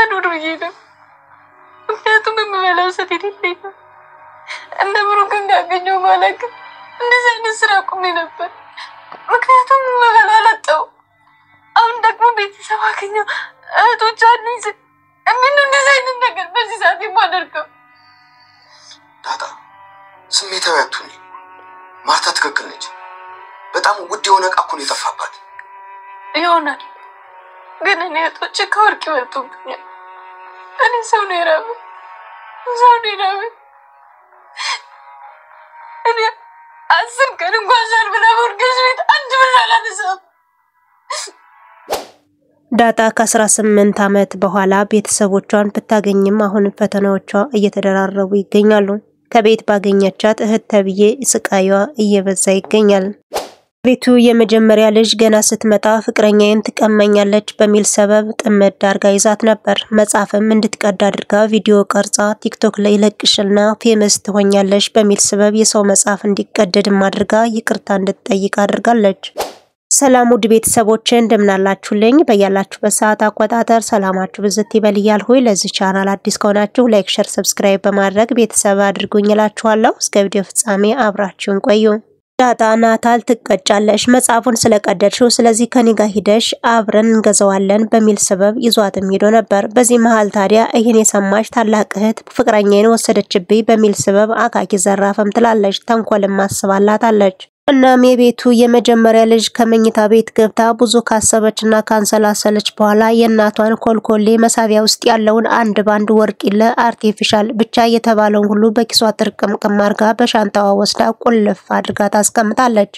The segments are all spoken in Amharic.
ለመኖር ብዬ ነው። ምክንያቱም የምበላው ስለሌለኝ ነው። እንደ ብሩክ እንዳገኘው ማለት እንደዚህ አይነት ስራ ቆሜ ነበር። ምክንያቱም የምበላው አላጣው። አሁን ደግሞ ቤተሰብ አገኘው እህቶች አሉኝ። ምን እንደዚህ አይነት ነገር በዚህ ሰዓት የማደርገው? ዳጣ ስሜታዊ አትሁኚ። ማርታ ትክክል ነች። በጣም ውድ የሆነ ዕቃ እኮ ነው የጠፋባት። ይሆናል ግን እኔ እህቶቼ ከወርቅ ይበልጡብኛል። እኔ ሰው ነው የራበኝ። እኔ 10 ቀን እንኳን ሳልበላ በወርቅሽ ቤት አንድ ብር አላነሳም። ዳጣ ከ18 ዓመት በኋላ ቤተሰቦቿን ብታገኝም አሁን ፈተናዎቿ እየተደራረቡ ይገኛሉ። ከቤት ባገኘቻት እህት ተብዬ ስቃይዋ እየበዛ ይገኛል። ቤቱ የመጀመሪያ ልጅ ገና ስትመጣ ፍቅረኛዬን ትቀመኛለች በሚል ሰበብ ጥምድ አድርጋ ይዛት ነበር። መጻፍም እንድትቀዳ አድርጋ ቪዲዮ ቀርጻ ቲክቶክ ላይ ለቅሽልና ፌመስ ትሆኛለች በሚል ሰበብ የሰው መጻፍ እንዲቀደድ አድርጋ ይቅርታ እንድትጠይቅ አድርጋለች። ሰላም ውድ ቤተሰቦቼ እንደምናላችሁልኝ በያላችሁበት ሰዓት አቆጣጠር ሰላማችሁ ብዝት ይበል እያልኩኝ ለዚህ ቻናል አዲስ ከሆናችሁ ላይክ፣ ሼር፣ ሰብስክራይብ በማድረግ ቤተሰብ አድርጉኝ እላችኋለሁ። እስከ ቪዲዮ ፍጻሜ አብራችሁን ቆዩ። ዳጣ ናታል ትቀጫለሽ መጻፉን ስለቀደድሽው ስለዚህ ከኔ ጋር ሂደሽ አብረን እንገዛዋለን በሚል ሰበብ ይዟትም ሄዶ ነበር። በዚህ መሃል ታዲያ ይሄን የሰማች ታላቅ እህት ፍቅረኛዬን ወሰደችብኝ በሚል ሰበብ አካኪ ዘራፈም ትላለች። ተንኮልም ማስባላታለች። እናም የቤቱ የመጀመሪያ ልጅ ከመኝታ ቤት ገብታ ብዙ ካሰበችና ካንሰላሰለች በኋላ የእናቷን ኮልኮሌ መሳቢያ ውስጥ ያለውን አንድ ባንድ ወርቅ አርቲፊሻል ብቻ የተባለውን ሁሉ በኪሷ ጥርቅምቅም አድርጋ በሻንጣዋ ወስዳ ቁልፍ አድርጋ ታስቀምጣለች።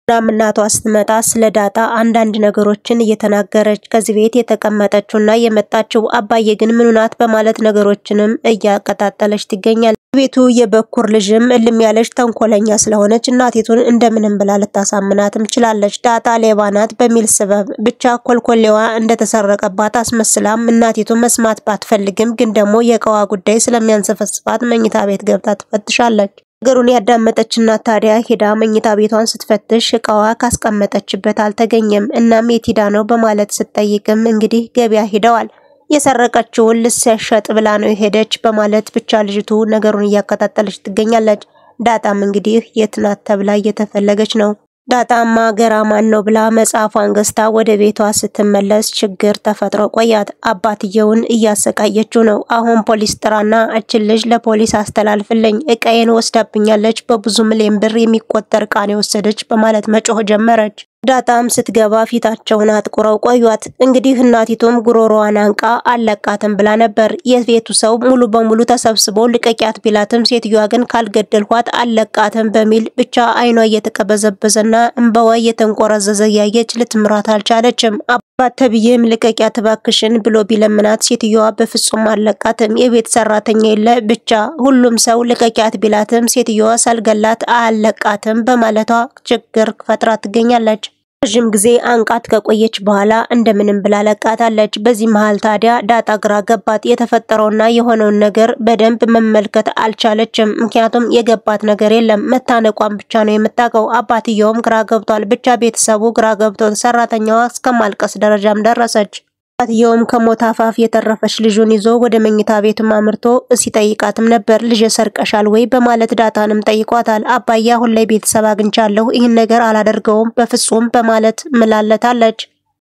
እናም እናቷ ስትመጣ ስለ ዳጣ አንዳንድ ነገሮችን እየተናገረች ከዚህ ቤት የተቀመጠችውና የመጣችው አባዬ ግን ምኑናት በማለት ነገሮችንም እያቀጣጠለች ትገኛለች። ቤቱ የበኩር ልጅም እልም ያለች ተንኮለኛ ስለሆነች እናቲቱን እንደምንም ብላ ልታሳምናትም ችላለች። ዳጣ ሌባ ናት በሚል ሰበብ ብቻ ኮልኮሌዋ እንደተሰረቀባት አስመስላም እናቲቱ መስማት ባትፈልግም ግን ደግሞ የቀዋ ጉዳይ ስለሚያንሰፈስፋት መኝታ ቤት ገብታ ትፈትሻለች። ነገሩን ያዳመጠችና ታዲያ ሄዳ መኝታ ቤቷን ስትፈትሽ እቃዋ ካስቀመጠችበት አልተገኘም። እናም የት ሄዳ ነው በማለት ስትጠይቅም እንግዲህ ገበያ ሄደዋል። የሰረቀችውን ልትሸጥ ብላ ነው ሄደች በማለት ብቻ ልጅቱ ነገሩን እያከታተለች ትገኛለች። ዳጣም እንግዲህ የት ናት ተብላ እየተፈለገች ነው። ዳጣማ ገራማን ነው ብላ መጻፏን ገዝታ ወደ ቤቷ ስትመለስ ችግር ተፈጥሮ ቆያት። አባትየውን እያሰቃየችው ነው። አሁን ፖሊስ ጥራና እችን ልጅ ለፖሊስ አስተላልፍልኝ እቃዬን ወስዳብኛለች በብዙ ሚሊዮን ብር የሚቆጠር ቃኔ ወሰደች በማለት መጮህ ጀመረች። ዳጣም ስትገባ ፊታቸውን አጥቁረው ቆዩት። እንግዲህ እናቲቱም ጉሮሮዋን አንቃ አለቃተም ብላ ነበር። የቤቱ ሰው ሙሉ በሙሉ ተሰብስቦ ልቀቂያት ቢላትም ሴትዮዋ ግን ካልገደልኳት አለቃተም በሚል ብቻ አይኗ እየተቀበዘበዘና እንባዋ እየተንቆረዘዘ ያየች ልትምራት አልቻለችም። አባት ተብዬም ልቀቂያት ባክሽን ብሎ ቢለምናት ሴትዮዋ በፍጹም አለቃተም የቤት ሰራተኛ የለ ብቻ ሁሉም ሰው ልቀቂያት ቢላትም ሴትዮዋ ሳልገላት አለቃተም በማለቷ ችግር ፈጥራ ትገኛለች። ረጅም ጊዜ አንቃት ከቆየች በኋላ እንደምንም ብላ ለቃታለች። በዚህ መሃል ታዲያ ዳጣ ግራ ገባት። የተፈጠረውና የሆነውን ነገር በደንብ መመልከት አልቻለችም። ምክንያቱም የገባት ነገር የለም። መታነቋን ብቻ ነው የምታውቀው። አባትየውም ግራ ገብቷል። ብቻ ቤተሰቡ ግራ ገብቶት ሰራተኛዋ እስከማልቀስ ደረጃም ደረሰች። አባትየውም ከሞት አፋፍ የተረፈች ልጁን ይዞ ወደ መኝታ ቤቱ አምርቶ ሲጠይቃትም ነበር። ልጅ ሰርቀሻል ወይ በማለት ዳጣንም ጠይቋታል። አባዬ አሁን ላይ ቤተሰብ አግኝቻለሁ ይህን ነገር አላደርገውም በፍጹም በማለት ምላልታለች።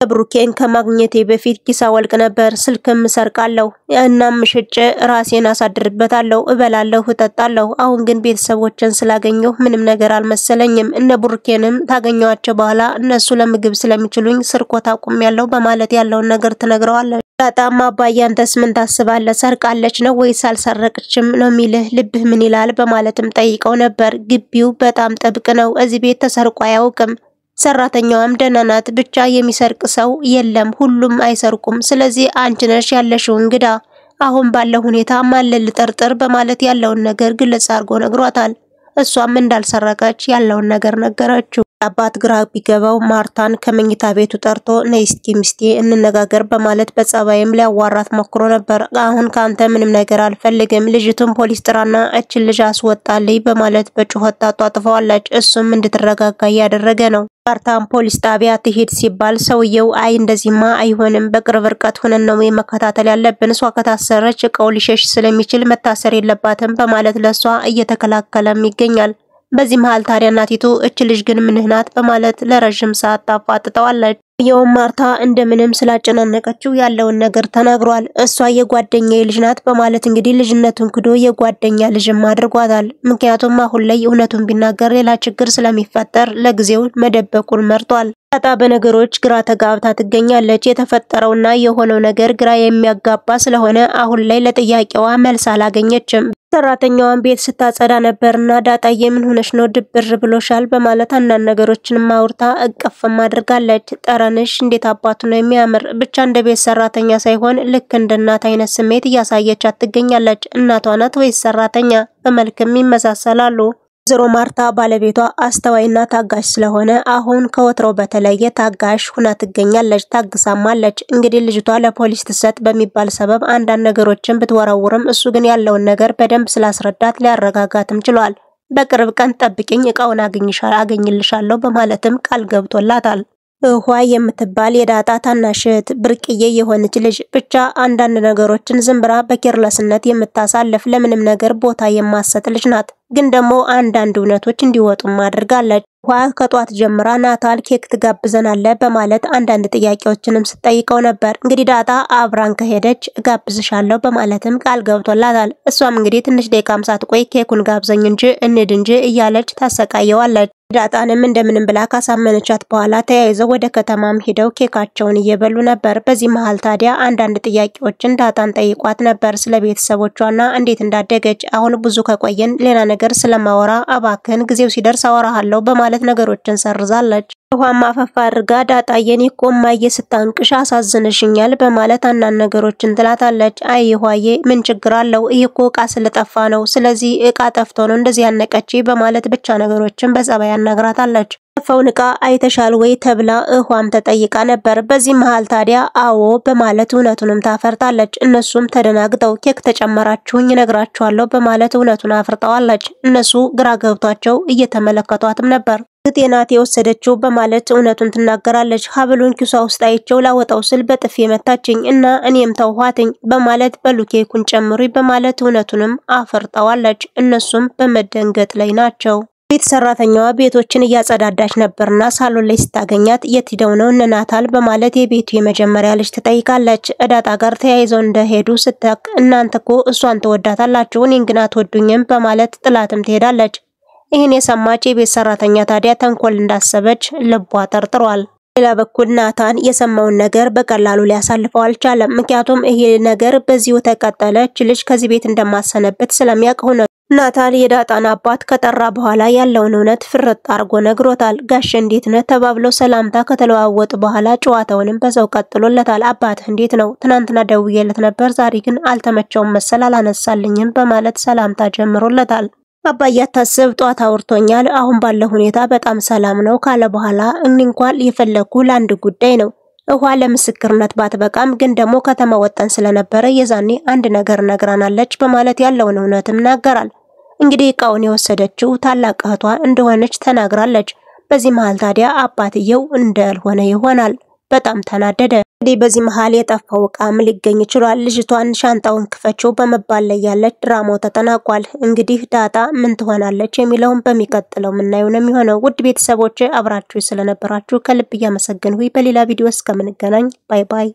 ብሩኬን ከማግኘቴ በፊት ኪሳ ወልቅ ነበር ስልክም ሰርቃለሁ እናም ሽጬ ራሴን አሳድርበታለሁ እበላለሁ እጠጣለሁ። አሁን ግን ቤተሰቦችን ስላገኘሁ ምንም ነገር አልመሰለኝም። እነ ብሩኬንም ታገኘዋቸው በኋላ እነሱ ለምግብ ስለሚችሉኝ ስርቆት አቁሜያለሁ በማለት ያለውን ነገር ትነግረዋለች። ዳጣም አባዬ አንተስ ምን ታስባለህ? ሰርቃለች ነው ወይስ አልሰረቀችም ነው የሚልህ? ልብህ ምን ይላል በማለትም ጠይቀው ነበር። ግቢው በጣም ጥብቅ ነው። እዚህ ቤት ተሰርቆ አያውቅም። ሰራተኛዋም ደህና ናት። ብቻ የሚሰርቅ ሰው የለም ሁሉም አይሰርቁም። ስለዚህ አንቺ ነሽ ያለሽው እንግዳ አሁን ባለው ሁኔታ ማን ልጠርጥር በማለት ያለውን ነገር ግልጽ አድርጎ ነግሯታል። እሷም እንዳልሰረቀች ያለውን ነገር ነገረችው። አባት ግራ ቢገባው ማርታን ከመኝታ ቤቱ ጠርቶ ነይ እስኪ ሚስቴ እንነጋገር በማለት በጸባይም ሊያዋራት ሞክሮ ነበር። አሁን ካንተ ምንም ነገር አልፈልግም፣ ልጅቱን ፖሊስ ጥራና እችን ልጅ አስወጣልኝ በማለት በጩኸት ታጧጥፈዋለች። እሱም እንድትረጋጋ ያደረገ ነው። ማርታም ፖሊስ ጣቢያ ትሄድ ሲባል ሰውየው አይ እንደዚህማ አይሆንም፣ በቅርብ ርቀት ሆነን ነው መከታተል ያለብን፣ እሷ ከታሰረች እቃው ሊሸሽ ስለሚችል መታሰር የለባትም በማለት ለሷ እየተከላከለም ይገኛል። በዚህ መሃል ታዲያ እናቲቱ እች ልጅ ግን ምንህ ናት በማለት ለረጅም ሰዓት ታፋጥጠዋለች። የውም ማርታ እንደምንም ስላጨናነቀችው ያለውን ነገር ተናግሯል። እሷ የጓደኛዬ ልጅ ናት በማለት እንግዲህ ልጅነቱን ክዶ የጓደኛ ልጅም አድርጓታል። ምክንያቱም አሁን ላይ እውነቱን ቢናገር ሌላ ችግር ስለሚፈጠር ለጊዜው መደበቁን መርጧል። ዳጣ በነገሮች ግራ ተጋብታ ትገኛለች። የተፈጠረውና የሆነው ነገር ግራ የሚያጋባ ስለሆነ አሁን ላይ ለጥያቄዋ መልስ አላገኘችም። ሰራተኛዋን ቤት ስታጸዳ ነበርና ዳጣዬ ምን ሆነሽ ነው ድብር ብሎሻል በማለት አንዳንድ ነገሮችን ማውርታ እቅፍም አድርጋለች። ጠረንሽ እንዴት አባቱ ነው የሚያምር፣ ብቻ እንደ ቤት ሰራተኛ ሳይሆን ልክ እንደ እናት አይነት ስሜት እያሳየቻት ትገኛለች። እናቷ ናት ወይስ ሰራተኛ? በመልክም ይመሳሰላሉ። ወይዘሮ ማርታ ባለቤቷ አስተዋይና ታጋሽ ስለሆነ አሁን ከወትሮ በተለየ ታጋሽ ሁና ትገኛለች። ታግሳማለች። እንግዲህ ልጅቷ ለፖሊስ ትሰጥ በሚባል ሰበብ አንዳንድ ነገሮችን ብትወረውርም እሱ ግን ያለውን ነገር በደንብ ስላስረዳት ሊያረጋጋትም ችሏል። በቅርብ ቀን ጠብቂኝ እቃውን አገኝልሻለሁ በማለትም ቃል ገብቶላታል። እህዋ የምትባል የዳጣ ታናሽ እህት ብርቅዬ የሆነች ልጅ ብቻ አንዳንድ ነገሮችን ዝም ብላ በኬርለስነት የምታሳልፍ ለምንም ነገር ቦታ የማሰጥ ልጅ ናት። ግን ደግሞ አንዳንድ እውነቶች እንዲወጡም አድርጋለች። ውሃ ከጧት ጀምራ ናታል ኬክ ትጋብዘናለህ በማለት አንዳንድ ጥያቄዎችንም ስትጠይቀው ነበር። እንግዲህ ዳጣ አብራን ከሄደች ጋብዝሻለሁ በማለትም ቃል ገብቶላታል። እሷም እንግዲህ ትንሽ ደቂቃም ሳትቆይ ኬኩን ጋብዘኝ እንጂ እንድ እንጂ እያለች ታሰቃየዋለች። ዳጣንም እንደምንም ብላ ካሳመነቻት በኋላ ተያይዘው ወደ ከተማም ሄደው ኬካቸውን እየበሉ ነበር። በዚህ መሃል ታዲያ አንዳንድ ጥያቄዎችን ዳጣን ጠይቋት ነበር ስለ ቤተሰቦቿና እንዴት እንዳደገች። አሁን ብዙ ከቆየን ሌላ ነገር ስለማወራ አባክን ጊዜው ሲደርስ አወራሃለሁ በማለት ነገሮችን ሰርዛለች። ውሃማ አፈፋ አድርጋ ዳጣዬን እኮ እማዬ ስታንቅሽ አሳዝነሽኛል በማለት አንዳንድ ነገሮችን ትላታለች። አይ ውሃዬ ምን ችግር አለው? ይሄ እኮ እቃ ስለጠፋ ነው። ስለዚህ እቃ ጠፍቶ ነው እንደዚህ ያነቀች በማለት ብቻ ነገሮችን በጸባይ ያናግራታለች። ጠፋውን እቃ አይተሻል ወይ ተብላ እህዋም ተጠይቃ ነበር። በዚህ መሃል ታዲያ አዎ በማለት እውነቱንም ታፈርጣለች። እነሱም ተደናግጠው ኬክ ተጨመራችሁኝ ነግራችኋለሁ በማለት እውነቱን አፍርጠዋለች። እነሱ ግራ ገብቷቸው እየተመለከቷትም ነበር። ጤናት የወሰደችው በማለት እውነቱን ትናገራለች። ሀብሉን ኪሷ ውስጥ አይቼው ላወጣው ስል በጥፊ መታችኝ እና እኔም ተውኋትኝ በማለት በሉኬኩን ጨምሩኝ በማለት እውነቱንም አፈርጠዋለች። እነሱም በመደንገጥ ላይ ናቸው። ቤት ሰራተኛዋ ቤቶችን እያጸዳዳች ነበርና ሳሎን ላይ ስታገኛት የት ሄደው ነው እነ ናታል በማለት የቤቱ የመጀመሪያ ልጅ ትጠይቃለች። ዳጣ ጋር ተያይዘው እንደሄዱ ስታቅ እናንተ እኮ እሷን ተወዳታላችሁ እኔን ግን አትወዱኝም በማለት ጥላትም ትሄዳለች። ይህን የሰማች የቤት ሰራተኛ ታዲያ ተንኮል እንዳሰበች ልቧ ጠርጥሯል። ሌላ በኩል ናታን የሰማውን ነገር በቀላሉ ሊያሳልፈው አልቻለም። ምክንያቱም ይሄ ነገር በዚሁ ተቀጠለች ልጅ ከዚህ ቤት እንደማሰነበት ስለሚያውቅ ሆነ። ናታን የዳጣን አባት ከጠራ በኋላ ያለውን እውነት ፍርጥ አርጎ ነግሮታል። ጋሽ እንዴት ነህ ተባብለው ሰላምታ ከተለዋወጡ በኋላ ጨዋታውንም በዛው ቀጥሎለታል። አባትህ እንዴት ነው? ትናንትና ደውዬለት ነበር፣ ዛሬ ግን አልተመቸውም መሰል አላነሳልኝም በማለት ሰላምታ ጀምሮለታል። አባዬ አታስብ ጧት አውርቶኛል፣ አሁን ባለው ሁኔታ በጣም ሰላም ነው ካለ በኋላ እንኳን የፈለኩ ለአንድ ጉዳይ ነው። ውሃ ለምስክርነት ባትበቃም ግን ደግሞ ከተማ ወጣን ስለነበረ የዛኔ አንድ ነገር ነግራናለች በማለት ያለውን እውነትም ናገራል። እንግዲህ እቃውን የወሰደችው ታላቅ እህቷ እንደሆነች ተናግራለች። በዚህ መሃል ታዲያ አባትየው እንዳልሆነ ይሆናል። በጣም ተናደደ። እንግዲህ በዚህ መሃል የጠፋው እቃም ሊገኝ ይችላል። ልጅቷን ሻንጣውን ክፈችው በመባል ላይ ያለች ድራማው ተጠናቋል። እንግዲህ ዳጣ ምን ትሆናለች የሚለውን በሚቀጥለው ምናየው ነው የሚሆነው። ውድ ቤተሰቦቼ አብራችሁ ስለነበራችሁ ከልብ እያመሰገንኩ በሌላ ቪዲዮ እስከምንገናኝ ባይ ባይ።